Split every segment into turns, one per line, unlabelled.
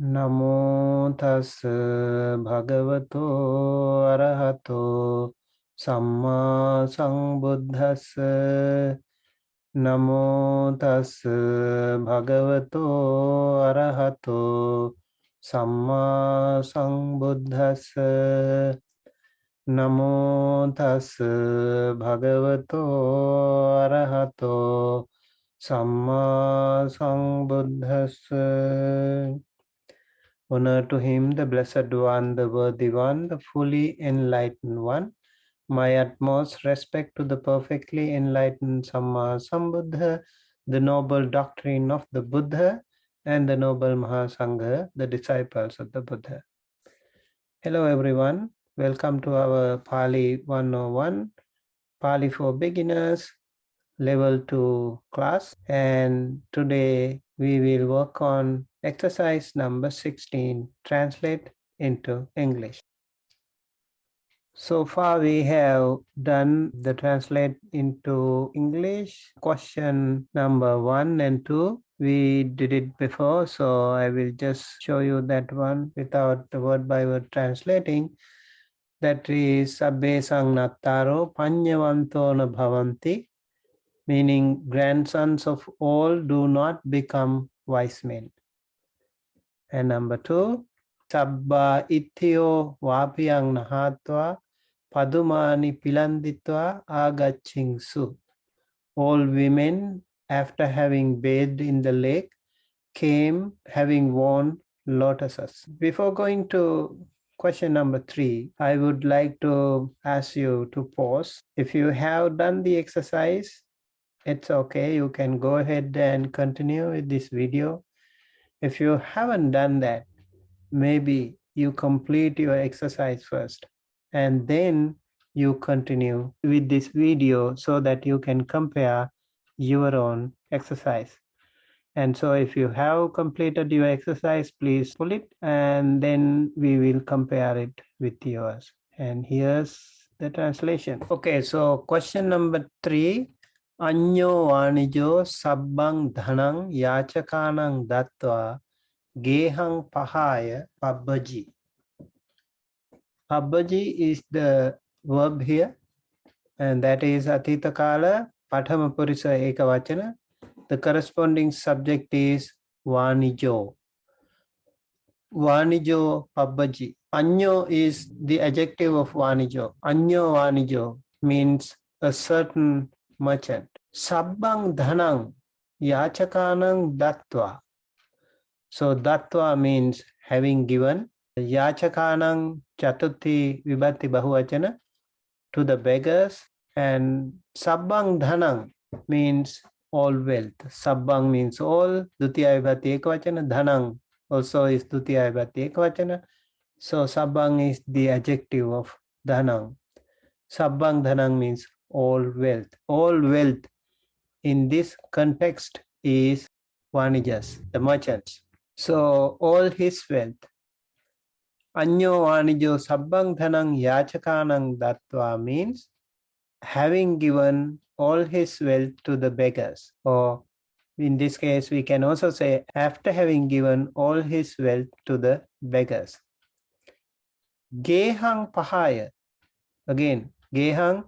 Namo tassa bhagavato arahato samma sambuddhassa. Namo tassa bhagavato arahato samma sambuddhassa. Namo tassa bhagavato arahato samma sambuddhassa. Honor to him, the Blessed One, the Worthy One, the fully enlightened one. My utmost respect to the perfectly enlightened Samma Sambuddha, the noble doctrine of the Buddha, and the noble Mahasangha, the disciples of the Buddha. Hello everyone, welcome to our Pali 101, Pali for Beginners, Level 2 class. And today we will work on exercise number 16, translate into English. So far we have done the translate into English. Question number 1 and 2. We did it before, so I will just show you that one without the word by word translating. That is Sabbe sang nattaro panyavanto na bhavanti, meaning grandsons of all do not become wise men. And number 2, Sabba ithyo vapiyang nahatva padumani pilanditva agachingsu. All women, after having bathed in the lake, came having worn lotuses. Before going to question number 3, I would like to ask you to pause. If you have done the exercise, it's okay. You can go ahead and continue with this video. If you haven't done that, maybe you complete your exercise first and then you continue with this video so that you can compare your own exercise. And so if you have completed your exercise, please pull it and then we will compare it with yours. And here's the translation. Okay, so question number 3. Anyo vanijo sabbang dhanang yachakanang dattva gehang pahaya pabbaji. Pabbaji is the verb here, and that is Atita Kala Pathama Purisa Ekavachana. The corresponding subject is Vanijo. Vanijo Pabbaji. Anyo is the adjective of Vanijo. Anyo Vanijo means a certain merchant. Sabbang Dhanang Yachakanang Dattva. So Dattva means having given. Yachakanang Chatuthi Vibhati Bahuvachana, to the beggars. And Sabbang Dhanang means all wealth. Sabbang means all. Dutiya Vibhati Ekvachana. Dhanang also is Dutiya Vibhati Ekvachana. So Sabbang is the adjective of Dhanang. Sabbang Dhanang means all wealth. All wealth in this context is Vanijas, the merchants. So all his wealth. Anyo vanijo sabbang dhanang yachakanang dattva means having given all his wealth to the beggars. Or in this case, we can also say after having given all his wealth to the beggars. Gehang pahaya. Again, gehang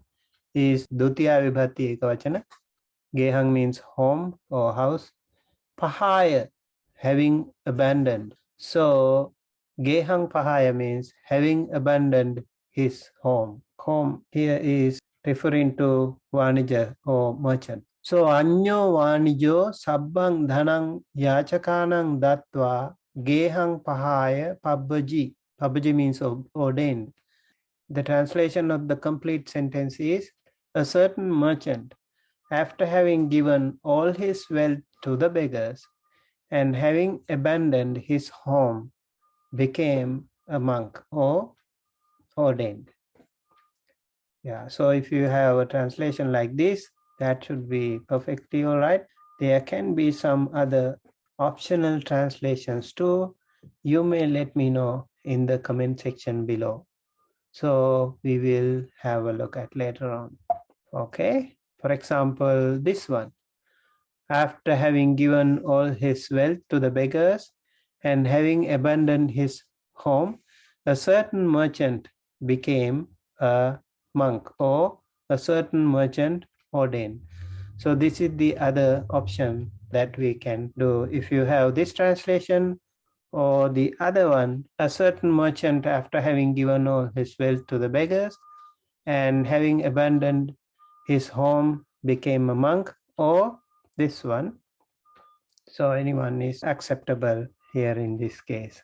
is dutiya vibhati ekavachana. Gehang means home or house. Pahaya, having abandoned. So Gehang Pahaya means having abandoned his home. Home here is referring to Vanija or merchant. So Anyo Vanijo Sabbang Dhanang Yachakanang Dattva Gehang Pahaya Pabbaji. Pabbaji means ordained. The translation of the complete sentence is, a certain merchant, after having given all his wealth to the beggars and having abandoned his home, became a monk or ordained. Yeah, so if you have a translation like this, that should be perfectly all right. There can be some other optional translations too. You may let me know in the comment section below. So we will have a look at later on. Okay, for example, this one. After having given all his wealth to the beggars And having abandoned his home, a certain merchant became a monk, or a certain merchant ordained. So this is the other option that we can do. If you have this translation or the other one, a certain merchant, after having given all his wealth to the beggars and having abandoned his home, became a monk, or this one. So anyone is acceptable here in this case.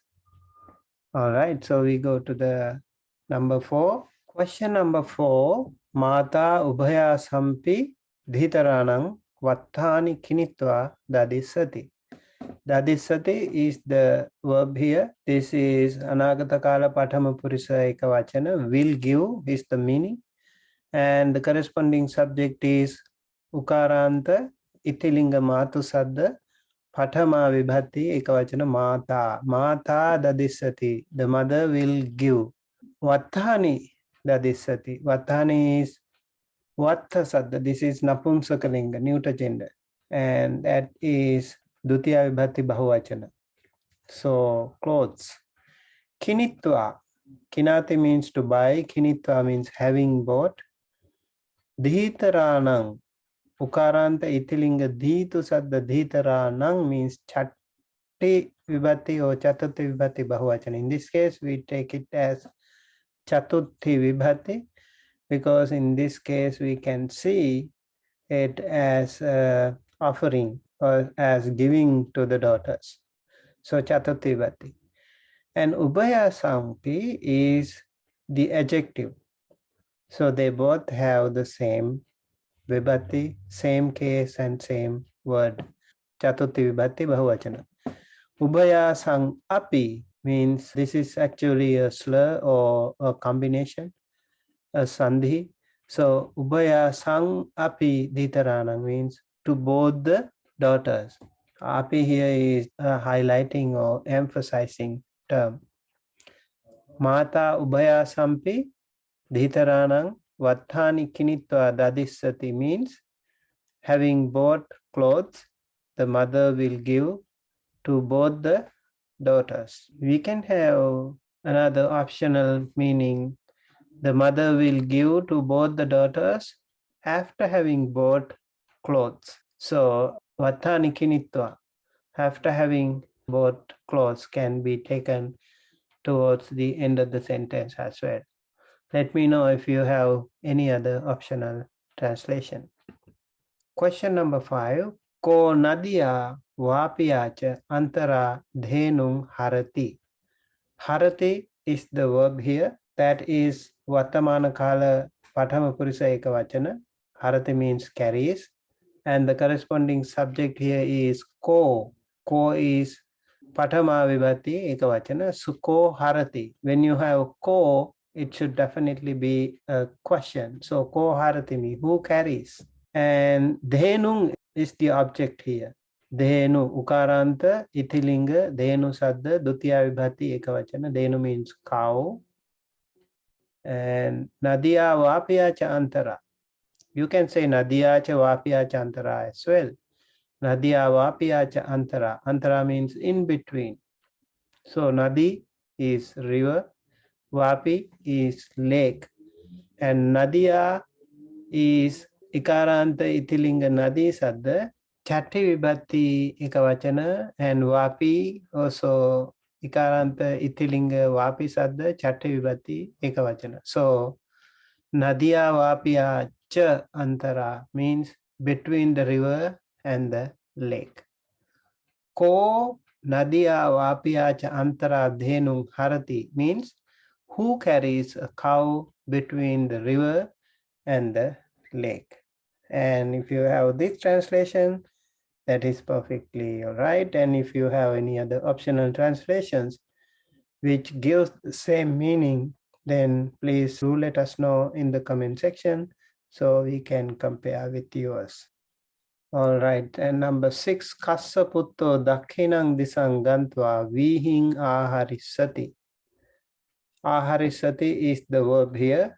All right, so we go to the number 4. Question number 4. Mata ubhaya sampi dhitaranang vattani kinitva dadisati. Dadisati is the verb here. This is anagata kala pathama purisa ekavachana. Will give is the meaning. And the corresponding subject is ukaranta itilinga matu sadda Pathama vibhati ekavachana mata. Mata dadisati. The mother will give. Vattani dadisati. Vattani is vattha sadda. This is napumsakalinga, neuter gender. And that is dutiya vibhati bahuvachana. So clothes. Kinitva. Kinati means to buy. Kinitva means having bought. Dhitaranang. Ukaranta itilinga dhitu sadda dhitaranang means chatti vibhati or chatuthi vibhati bahuvachana. In this case, we take it as chatuthi vibhati because in this case we can see it as offering or as giving to the daughters. So chatuthi vibhati. And ubhaya sampi is the adjective. So they both have the same vibhati, same case and same word. Chatuthi vibhati bahuvachana. Ubhaya sang api means this is actually a slur or a combination, a sandhi. So ubhaya sang api dhitaranang means to both the daughters. Api here is a highlighting or emphasizing term. Mata ubhaya sampi dhitaranang vattani kinitva dadissati means having bought clothes, the mother will give to both the daughters. We can have another optional meaning. The mother will give to both the daughters after having bought clothes. So, vattani kinitva, after having bought clothes, can be taken towards the end of the sentence as well. Let me know if you have any other optional translation. Question number 5. Ko nadia vapiyacha antara dhenung harati. Harati is the verb here. That is Vartamana Kala Pathama Purisa Ekavachana. Harati means carries. And the corresponding subject here is ko. Ko is Pathama Vibhati Ekavachana. Suko Harati. When you have ko, it should definitely be a question. So ko Harati means who carries? And dhenung is the object here. Dhenu, ukaranta, itilinga, dhenu sadda, dutiya vibhati ekavachana. Dhenu means cow. And nadiya vapya cha antara. You can say nadiya cha vapya cha antara as well. Nadiya vapya cha antara. Antara means in between. So nadi is river, vapi is lake, and nadiya is ikaranta itilinga nadi sadda. Chatti vibhati ekavachana and vapi also ikaranta itilinga vapi sadda chatti vibhati ekavachana. So nadiya vapya cha antara means between the river and the lake. Ko nadiya vapya cha antara dhenung harati means who carries a cow between the river and the lake. And if you have this translation, that is perfectly all right. And if you have any other optional translations which gives the same meaning, then please do let us know in the comment section so we can compare with yours. All right, and number 6, Kassa putto dakhinang disang gantva vihing aharisati. Aharisati is the verb here.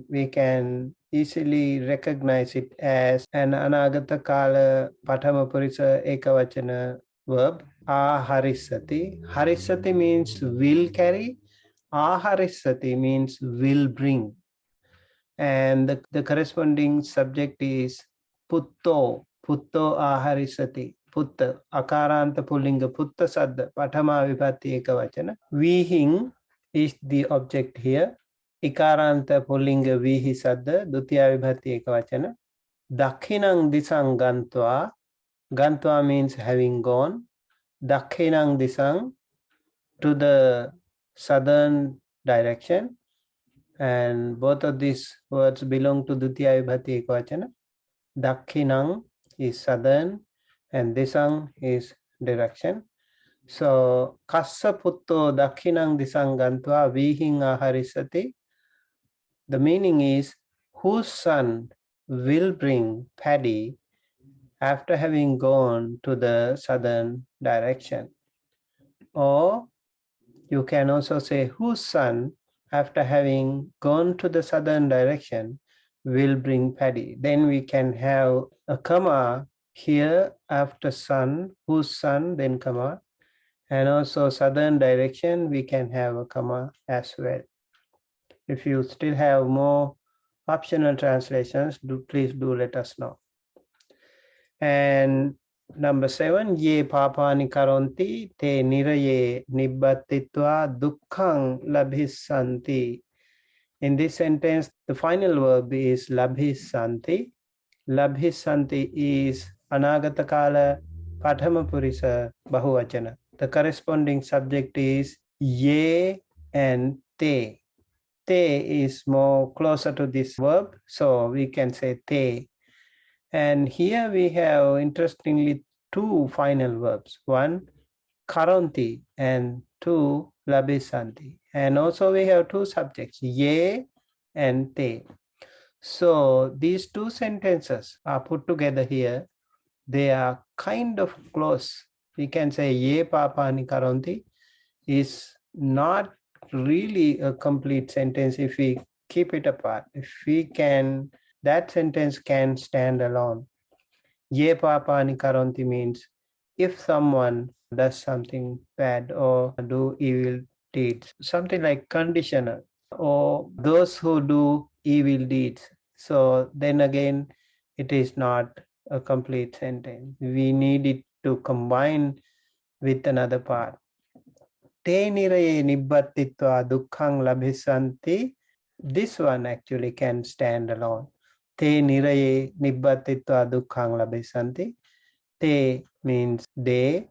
We can easily recognize it as an anagata kala pathama purisa ekavachana verb. Aharisati. Harisati means will carry. Aharisati means will bring. And the corresponding subject is putto. Putto aharisati. Putta. Akaranta pullinga putta sadda. Pathama vibhatti ekavachana. Vihing is the object here. Ikaranta pullinga vihi sadda. Dutiya vibhatti ekavachana. Dakhinang disang gantva. Gantva means having gone. Dakhinang disang, to the southern direction. And both of these words belong to Dutiya Vibhatti Ekvachana. Dakhinang is southern and disang is direction. So kassa putto dakhinang disang gantva vihing aharisati. The meaning is whose son will bring paddy after having gone to the southern direction. Or you can also say whose son, after having gone to the southern direction, will bring paddy. Then we can have a comma here after son, whose son, then comma. And also southern direction, we can have a comma as well. If you still have more optional translations, please do let us know. And number 7, ye papani karonti te niraye nibbattitva dukkhang labhisanti. In this sentence, the final verb is labhisanti. Labhisanti is anagata kala pathama purisa bahuvachana. The corresponding subject is ye and te. Te is more closer to this verb, so we can say te. And here we have, interestingly, two final verbs. One, karanti, and two, labhisanti. And also we have two subjects, ye and te. So these two sentences are put together here. They are kind of close. We can say ye papani karanti is not really a complete sentence if we keep it apart. If we can, that sentence can stand alone. Ye papani karanti means if someone does something bad or do evil deeds, something like conditional, or those who do evil deeds. So then again, it is not a complete sentence. We need it to combine with another part. Te niraye nibbattitva dukkhang labhisanti. This one actually can stand alone. Te niraye nibbattitva dukkhang labhisanti. Te means they,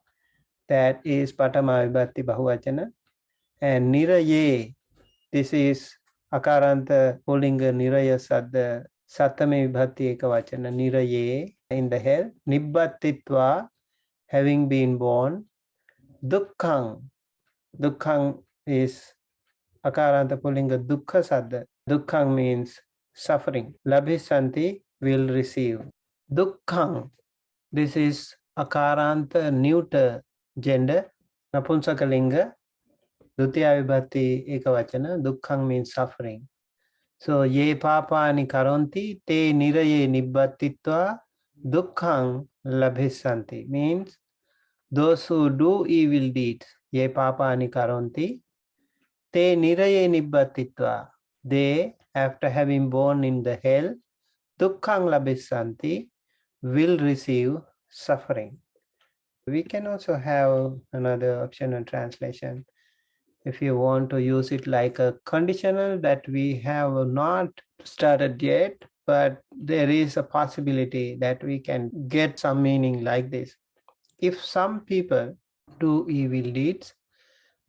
that is pathama vibhatti bahuvachana. And niraye, this is akaranta pullinga niraya sadda satame vibhatti ekavachana. Niraye, in the hell. Nibbattitva, having been born. Dukkhang, dukkhang is akaranta pullinga dukkha sadda. Dukkhang means suffering. Labhisanti, will receive. Dukkhang, this is akaranta neuter gender. Napunsakalinga. Dutiya vibhatti ekavachana. Dukkhang means suffering. So ye papani karanti te niraye nibbattitva dukkhang labhisanti means those who do evil deeds. Ye papani karanti te niraye nibbattitva, they, after having born in the hell, dukkhang labhisanti, will receive suffering. We can also have another optional translation if you want to use it like a conditional that we have not started yet, but there is a possibility that we can get some meaning like this. If some people do evil deeds,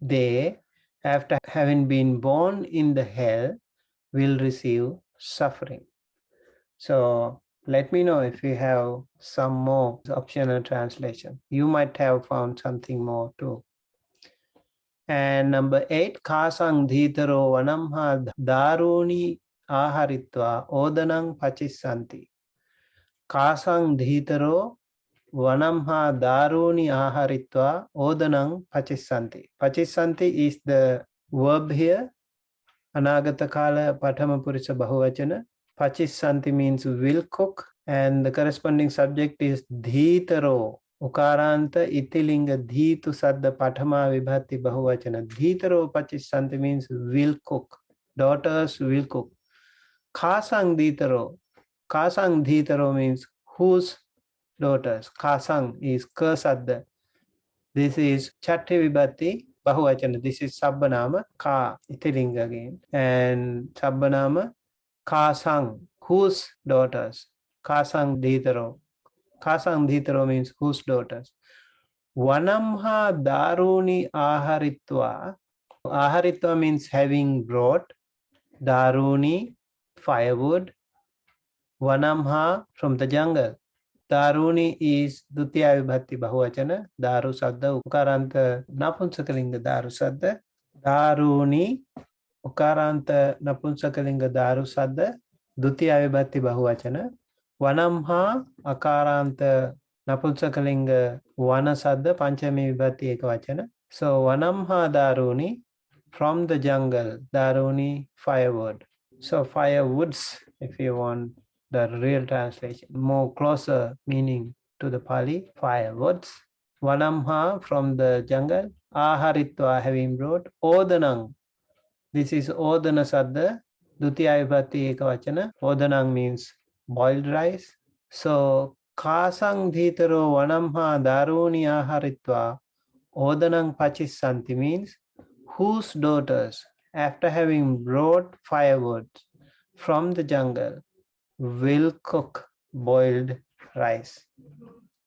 they, after having been born in the hell, will receive suffering. So let me know if you have some more optional translation. You might have found something more too. And number 8, kasang dhitaro vanamha daruni aharitva odanang pachissanti. Kasang dhitaro vanamha daruni aharitva odanang pachissanti. Pachissanti is the verb here. Anagata kala pathama purisa bahuvachana. Pachissanti means will cook, and the corresponding subject is dhitaro. Ukaranta itilinga dhitu sadda patama vibhati bahuvachana. Dhitaro pachissanti means will cook. Daughters will cook. Khasang dhitaro. Khasang dhitaro means whose daughters. Khasang is kasadda. This is chatti vibhati bahuvachana. This is sabbanama ka itilinga again. And sabbanama khasang. Whose daughters. Khasang dhitaro. Khasang dhitaro means whose daughters. Vanamha daruni aharitva. Aharitva means having brought. Daruni, firewood. Vanamha, from the jungle. Daruni is Dutiya Vibhati Bahuvachana. Daru Sadda. Ukaranta Napunsakalinga Daru Sadda. Daruni. Ukaranta Napunsakalinga Daru Sadda. Dutiya Vibhati Bahuvachana. Vanamha Akaranta Napunsakalinga Vana Sadda Panchami Vibhati Ekavachana. So Vanamha Daruni, from the jungle. Daruni, firewood. So firewoods, if you want the real translation, more closer meaning to the Pali, firewoods. Vanamha, from the jungle. Aharitva, having brought. Odanang, this is Odana Sadda. Dutiya Vibhati Ekavachana. Odanang means boiled rice. So Khasang dhitaro vanamha daruni aharitva odanang pachissanti means whose daughters, after having brought firewood from the jungle, will cook boiled rice.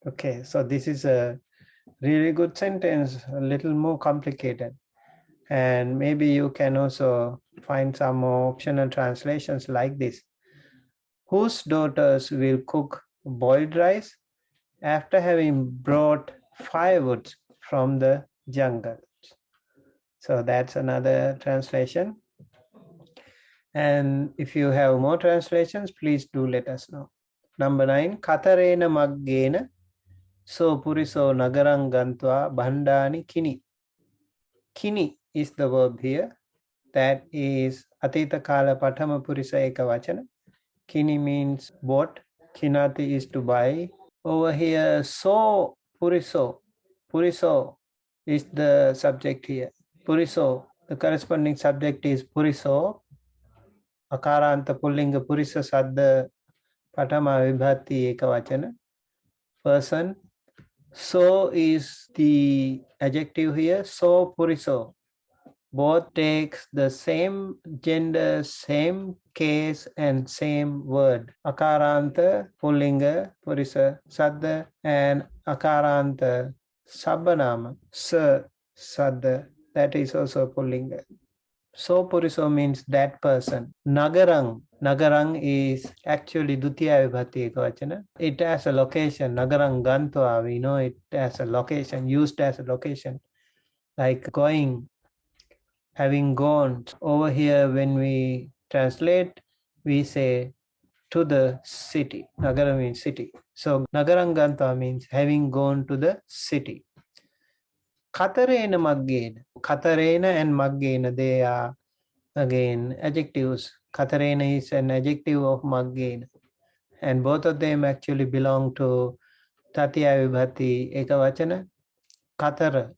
Okay, so this is a really good sentence, a little more complicated. And maybe you can also find some more optional translations like this. Whose daughters will cook boiled rice after having brought firewood from the jungle. So that's another translation. And if you have more translations, please do let us know. Number 9, Katarena Maggena So Puriso Nagarang Gantva Bandhani Kini. Kini is the verb here. That is Atita Kala Patama Purisa Ekavachana. Kini means bought. Kinati is to buy. Over here, so Puriso. Puriso is the subject here. Puriso, the corresponding subject is Puriso. Akaranta pullinga Purisa Sadda Patama Vibhati Ekavachana. Person. So is the adjective here. So Puriso. Both takes the same gender, same case, and same word. Akaranta, pullinga, purisa, sadda, and akaranta, sabbanama, sa, sadda, that is also pullinga. So puriso means that person. Nagarang. Nagarang is actually Dutiya Vibhati Ekavachana. It has a location. Nagarang Gantva, we know it as a location, used as a location. Like going, having gone. Over here, when we translate, we say to the city. Nagara means city. So Nagaranganta means having gone to the city. Katarena Maggena. Katarena and Maggena, they are again adjectives. Katarena is an adjective of Maggena. And both of them actually belong to Tatiya Vibhati Ekavachana, Katara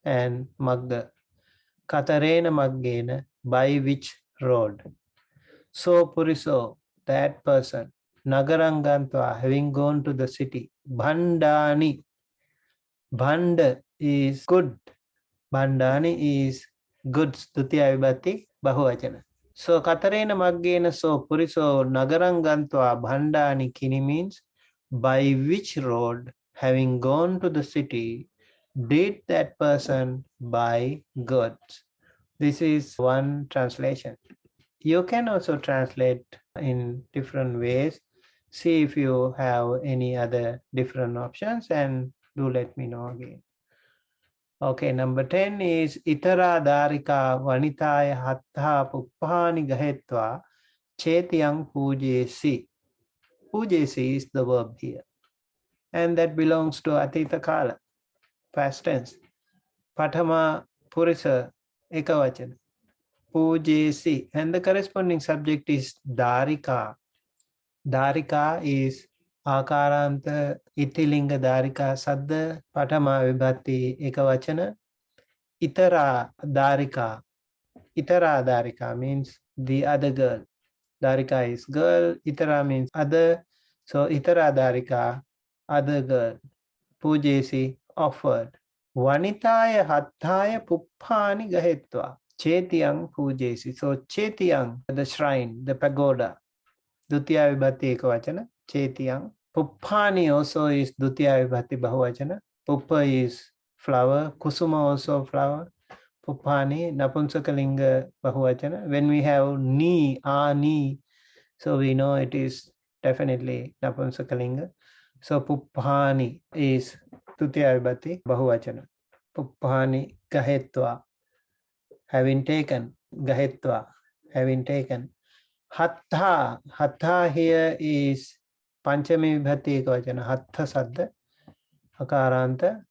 and Magda. Katarena Maggena, by which road. So Puriso, that person. Nagarangantva, having gone to the city. Bandhani. Bhanda is good. Bandhani is goods. Dutiya Vibhati Bahuvachana. So Katarena Maggena, so Puriso Nagarangantva Bandhani Kini means by which road, having gone to the city, did that person buy goods. This is one translation. You can also translate in different ways. See if you have any other different options and do let me know again. Okay, number 10 is Itara Darika Vanitaya Hattha Puppani Gahetva Chetyang Pujesi. Pujesi is the verb here. And that belongs to Atita Kala, past tense. Patama Purisa Ekavachana. Pujesi. And the corresponding subject is Darika. Darika is आकारांत इतिलिंग दारिका सद्द पठमा विभक्ति एकवचन itara darika. Itara darika means the other girl. Darika is girl, itara means other. So itara darika, other girl. Pujesi, offered. Vanitaya hattaya puppani gahetva. Chetiyang pujesi. So Chetiyang, the shrine, the pagoda. Dutiya vibhati ekavachana. Chetiyang. Puppani also is Dutiya vibhati bahuvachana. Puppa is flower. Kusuma also flower. Puppani, Napunsakalinga bahuvachana. When we have ni, ani, so we know it is definitely Napunsakalinga. So Puppani is Tutya Vibhati bahuvachana. Puppani gahetva, having taken. Gahetva, having taken. Hatha, hatha here is Panchami Vibhati ekavachana. Hatha sadda, akaranta,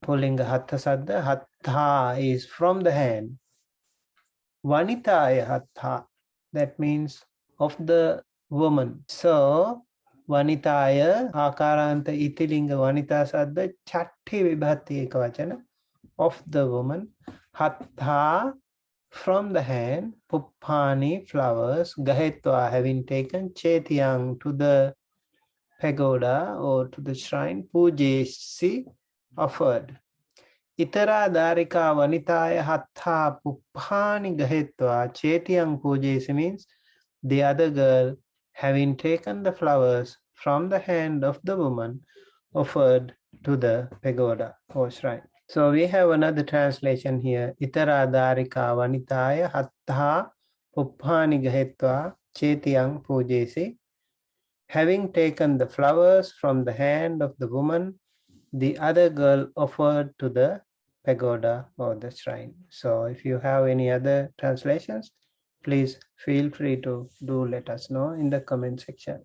pullinga hatha sadda. Hatha is from the hand. Vanitaya hatha, that means of the woman. So Vanitaya akaranta itilinga vanita sadda chatti vibhati ekavachana, of the woman. Hatha, from the hand. Puppani, flowers. Gahetva, having taken. Chetiyang, to the pagoda or to the shrine. Pujesi, offered. Itara darika vanitaya hatha puppani gahetva chetiyang pujesi means the other girl, having taken the flowers from the hand of the woman, offered to the pagoda or shrine. So we have another translation here. Itara darika vanitaya hatha puppani gahetva chetiyang pujesi. Having taken the flowers from the hand of the woman, the other girl offered to the pagoda or the shrine. So if you have any other translations, please feel free to let us know in the comment section.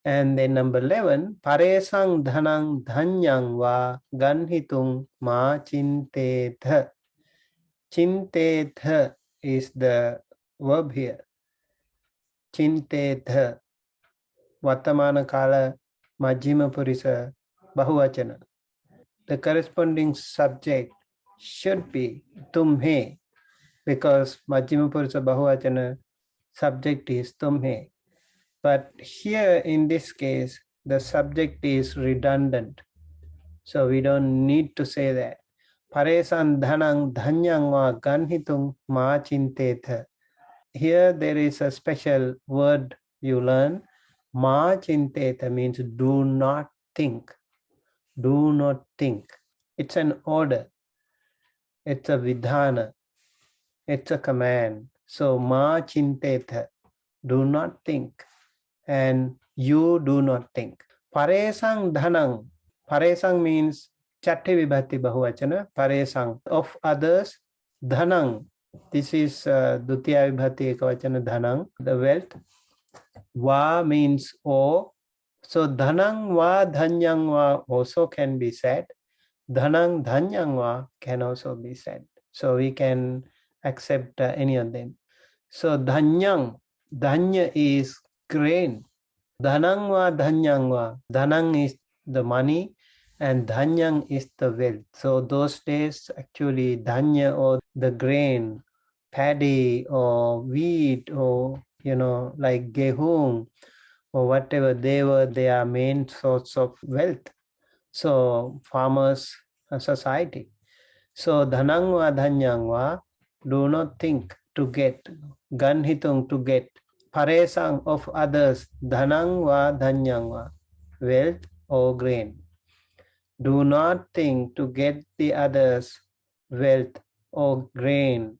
And then number 11, paresang dhanang dhanyang va ganhitung ma chintetha. Chintetha is the verb here. Chintetha, Vartamana kala Majjhima Purisa Bahuvachana. The corresponding subject should be tumhe, because Majjhima Purusha Bahuvachana subject is tumhe. But here in this case, the subject is redundant. So we don't need to say that. Paresan dhanang dhanyang va ganhitung ma chintetha. Here there is a special word you learn. Ma chintetha means do not think. Do not think. It's an order. It's a vidhana. It's a command. So ma chintetha. Do not think. And you do not think. Paresang dhanang. Paresang means chatti vibhati bahuvachana. Paresang, of others. Dhanang. This is dutiya vibhati ekavachana dhanang, the wealth. Va means o. So dhanang va dhanyang va also can be said. Dhanang dhanyang va can also be said. So we can accept any of them. So dhanyang, dhanya is grain. Dhanang va dhanyang va. Dhanang is the money and dhanyang is the wealth. So those days actually dhanya or the grain, paddy or wheat or like gehung or whatever, they were their main source of wealth. So farmers society. So dhanang va dhanyang va, do not think, to get. Ganhitung, to get. Paresang, of others. Dhanang va dhanyang va, wealth or grain. Do not think to get the others wealth or grain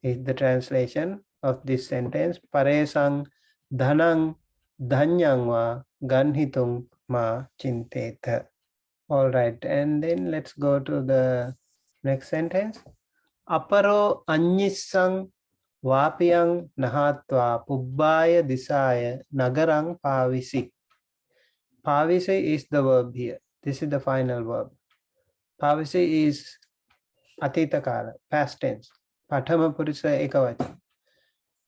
is the translation of this sentence. Paresang dhanang dhanyang va ganhitung ma chintetha. All right, and then let's go to the next sentence. Aparo anyissang vapiyang nahatva pubbaya disaya nagarang pavisi. Pavisi is the verb here. This is the final verb. Pavisi is atita kala, past tense. Pathama purusha ekavachana.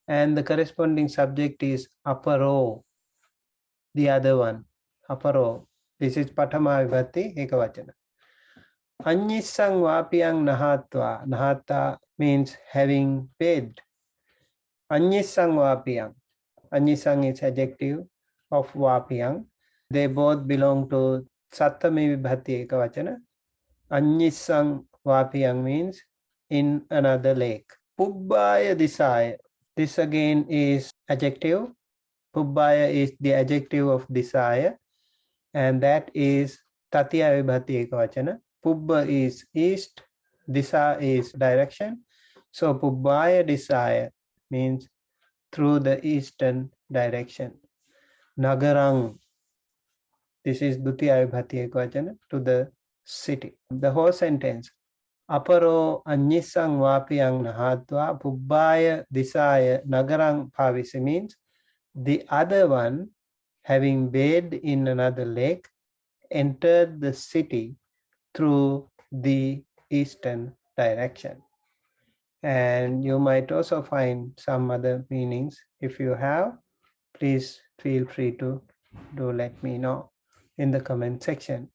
And the corresponding subject is aparo, the other one. Aparo. This is Patama Vibhati Ekavachana. Anyissang vapiyang nahatva. Nahata means having paid. Anyissang vapiyang. Anyissang is adjective of vapiyang. They both belong to Sattami Vibhati Ekavachana. Anyissang vapiyang means in another lake. Pubbaya disaya. This again is adjective. Pubbaya is the adjective of desire, and that is Tatiya Vibhati Ekavachana. Pubba is east, Disa is direction. So Pubbaya desire means through the eastern direction. Nagarang, this is Dutiya Vibhati Ekavachana, to the city. The whole sentence. Aparo anyisang vapiyang nahatva pubbaya disaya nagarang pavisi means the other one, having bathed in another lake, entered the city through the eastern direction. And you might also find some other meanings. If you have, please feel free to let me know in the comment section.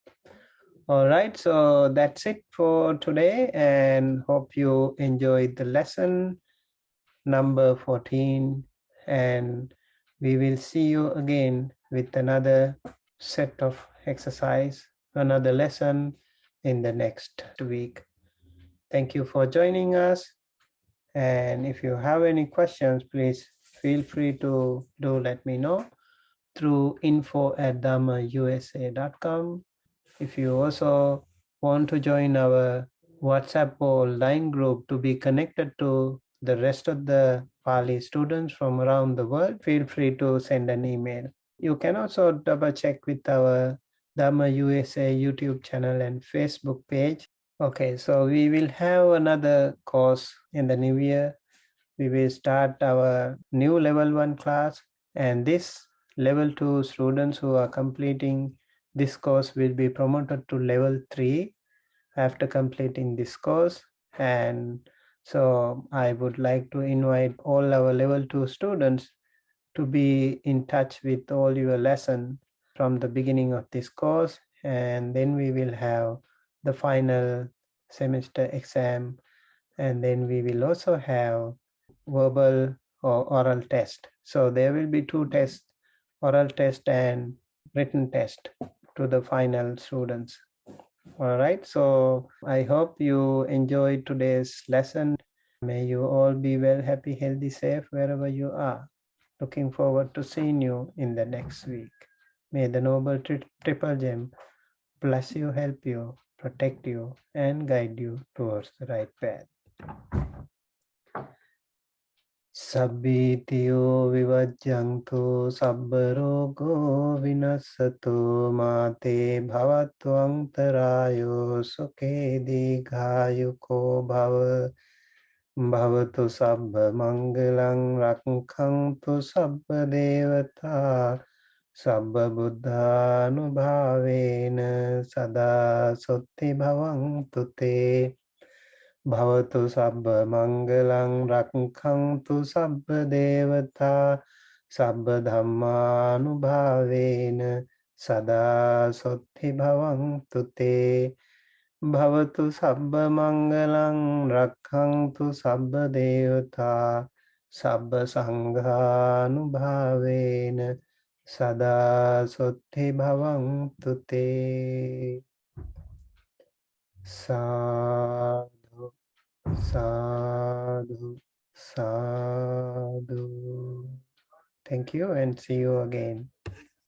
All right, so that's it for today, and hope you enjoyed the lesson number 14, and we will see you again with another set of exercise, another lesson in the next week. Thank you for joining us, and if you have any questions, please feel free to let me know through info@dharmausa.com. If you also want to join our WhatsApp or Line group to be connected to the rest of the Pali students from around the world, feel free to send an email. You can also double check with our Dharma USA YouTube channel and Facebook page. Okay, so we will have another course in the new year. We will start our new level 1 class, and this level 2 students who are completing this course will be promoted to level 3 after completing this course. And so I would like to invite all our level 2 students to be in touch with all your lessons from the beginning of this course, and then we will have the final semester exam, and then we will also have verbal or oral test. So there will be 2 tests, oral test and written test, to the final students. All right, so I hope you enjoyed today's lesson. May you all be well, happy, healthy, safe wherever you are. Looking forward to seeing you in the next week. May the noble triple gem bless you, help you, protect you, and guide you towards the right path. Sabbitiyo vivajjantu sabbarogo vinasato mate bhavatvantarayo sukhe digayuko bhavatu sabba mangalang rakhantu sabba devata sabba buddhanubhavena sada sotti bhavantu te. Bhavatu sabba mangalang rakhantu sabba devata sabba dhammanubhavena sada sotti bhavantu te. Bhavatu sabba mangalang rakhantu sabba devata sabba sanghanubhavena sada sotti bhavantu te. Sadhu, sadhu, sadhu. Thank you, and see you again.